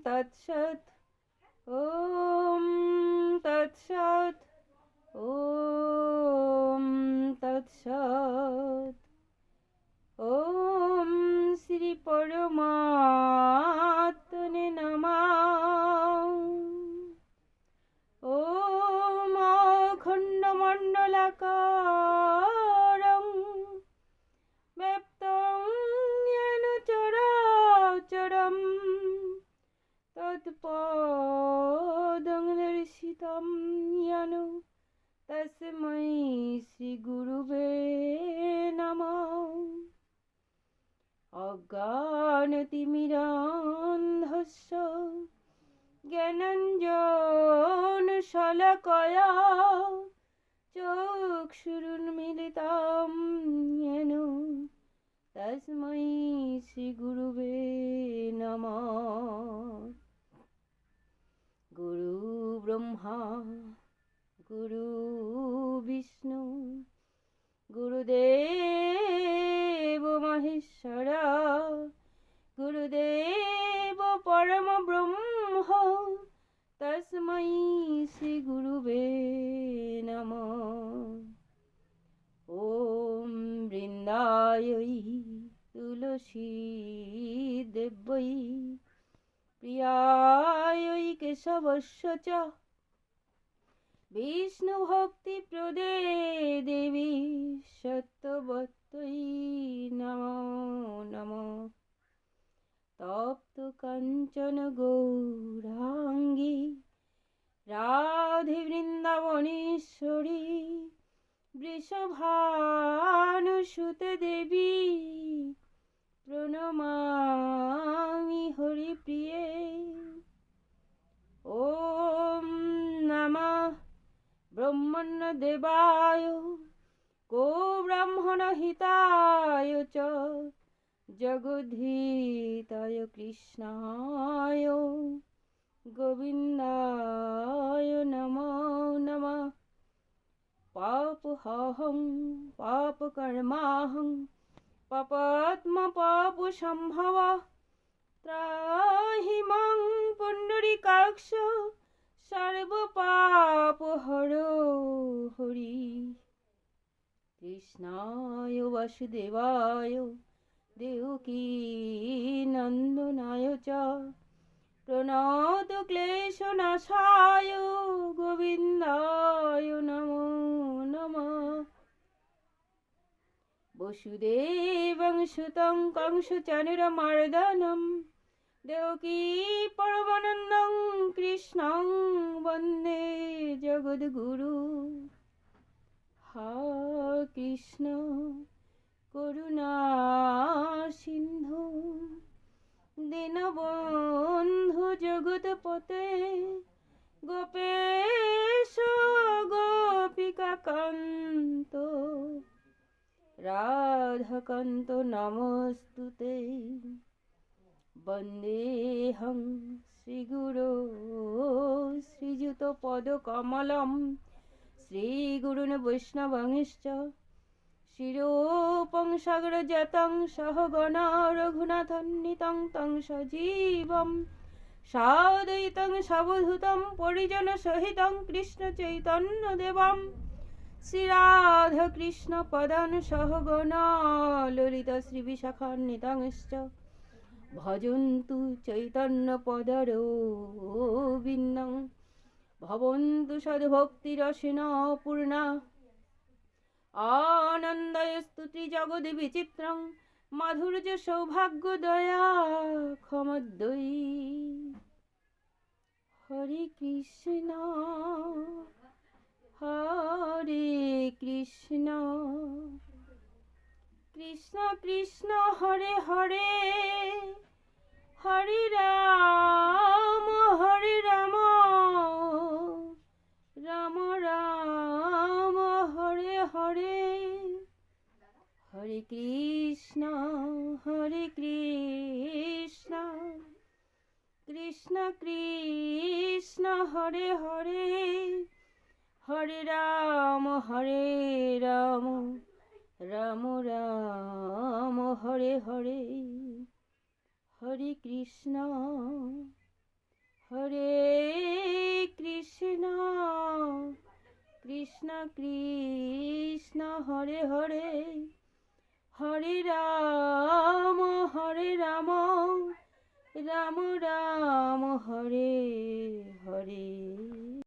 তৎসৎ। ওম তৎসৎ। ওম তৎসৎ। ওম শ্রী পরমাত্মনে নমঃ। ওম অখণ্ডমণ্ডলাকারং ব্যপ্তং yen চরাচরম তৎপদং দর্শিতং yen তস্मै Shri গুরুবে নমঃ। অজ্ঞানতিমিরান্ধস্য জ্ঞানাঞ্জনশলাকয়া চক্ষুरुन्मीलितं येन তস্मै শ্রী গুরুবে নমঃ। গুরু ব্রহ্মা গুরু বিষ্ণু গুরুদেব মহেশ্বরা গুরুদেব পরম ব্রহ্ম তস্मै শ্রী গুরুবে নমঃ। ওম বৃন্দায় তুলসী দেব্যৈ প্রিয়ায় কেশবস্য চ বিষ্ণু ভক্তি প্রদে দেবী সত্যবত্যৈ নমো নমঃ। তপ্ত কাঞ্চন গৌরাঙ্গী রাধে বৃন্দাবনেশ্বরী বৃষভানুসুতে দেবী প্রণমামি হরিপ্রিয়ে। ওম নমঃ ব্রহ্মণ্য দেবায় গো ব্রাহ্মণ হিতায় চ জগদ্ধিতায় কৃষ্ণায় গোবিন্দায় নমো নমঃ। পাপহং পাপকর্মাহং পাপাত্ম পাপসম্ভব ত্রাহি মাং পুণ্ডরীকাক্ষ সর্বপাপহরো হরি। কৃষ্ণায় বাসুদেবায় দেবকী নন্দনায় চ প্রণত ক্লেশনাশায় গোবিন্দায় নমো নমঃ। বসুদেবং সুতং কংসচাণূরমর্দনম দেবকী পরমানন্দং কৃষ্ণং বন্দে জগদ্গুরু। হা কৃষ্ণ করুণা সিন্ধু দীনবন্ধু জগৎপতে গোপেশ গোপিকাকান্ত রাধাকান্ত নমস্তুতে। বন্দেহং শ্রীগুরো শ্রীযুতপদকমলম শ্রীগুরুन् বৈষ্ণবাংশ্চ শিরোপং সাগরজাতং সহগণা রঘুনাথান্বিতং तं সজীবং সাদ্বৈতং সাবধূतं পরিজনসহিतं কৃষ্ণচৈতন্যদেবं শ্রীরাধাকৃষ্ণপদান সহগণা ললিতা শ্রীবিশাখান্বিতাংশ্চ ভজন্তু চৈতন্যপদারবিন্দং ভবন্তু সদ্ভক্তিরসিনা পূর্ণা আনন্দায় স্তুতি জগদ্ বিচিত্রং মাধুর্য সৌভাগ্য দয়া ক্ষমদ্বয়ী। হরে কৃষ্ণ হরে কৃষ্ণ কৃষ্ণ কৃষ্ণ হরে হরে হরে রাম রাম রাম হরে হরে। হরে কৃষ্ণ কৃষ্ণ কৃষ্ণ হরে হরে হরে রাম রাম রাম হরে হরে। হরে কৃষ্ণ হরে কৃষ্ণ কৃষ্ণ কৃষ্ণ হরে হরে হরে রাম রাম রাম হরে হরে।